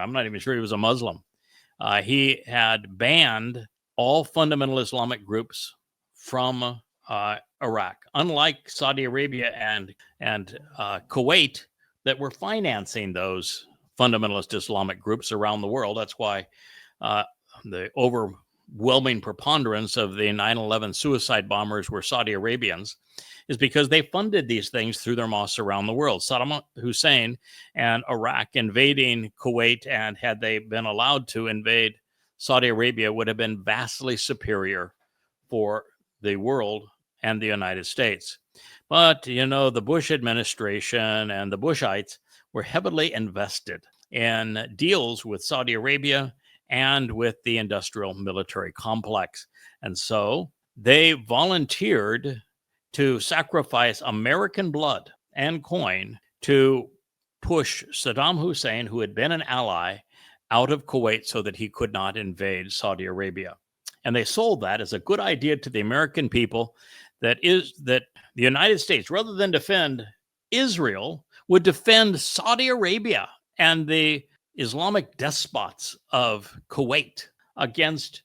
I'm not even sure he was a Muslim. He had banned all fundamental Islamic groups from Iraq, unlike Saudi Arabia and Kuwait that were financing those fundamentalist Islamic groups around the world. That's why the overwhelming preponderance of the 9/11 suicide bombers were Saudi Arabians, is because they funded these things through their mosques around the world. Saddam Hussein and Iraq invading Kuwait, and had they been allowed to invade Saudi Arabia, would have been vastly superior for the world and the United States. But, the Bush administration and the Bushites were heavily invested in deals with Saudi Arabia and with the industrial military complex. And so they volunteered to sacrifice American blood and coin to push Saddam Hussein, who had been an ally, out of Kuwait so that he could not invade Saudi Arabia. And they sold that as a good idea to the American people, that the United States, rather than defend Israel, would defend Saudi Arabia and the Islamic despots of Kuwait against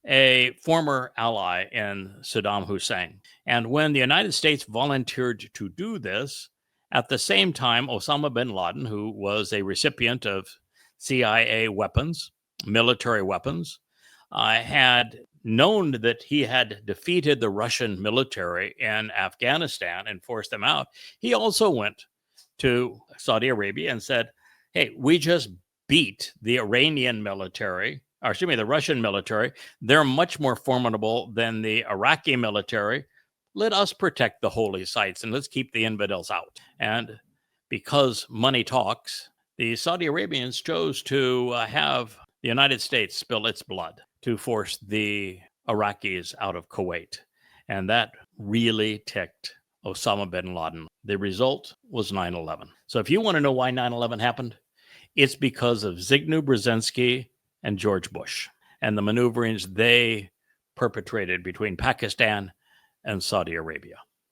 a former ally in Saddam Hussein. And when the United States volunteered to do this, at the same time, Osama bin Laden, who was a recipient of CIA weapons, military weapons, had known that he had defeated the Russian military in Afghanistan and forced them out. He also went to Saudi Arabia and said, hey, we just beat the Iranian military, or excuse me, the Russian military. They're much more formidable than the Iraqi military. Let us protect the holy sites and let's keep the infidels out. And because money talks, the Saudi Arabians chose to have the United States spill its blood to force the Iraqis out of Kuwait. And that really ticked Osama bin Laden. The result was 9/11. So if you want to know why 9/11 happened, it's because of Zygmunt Brzezinski and George Bush and the maneuverings they perpetrated between Pakistan and Saudi Arabia.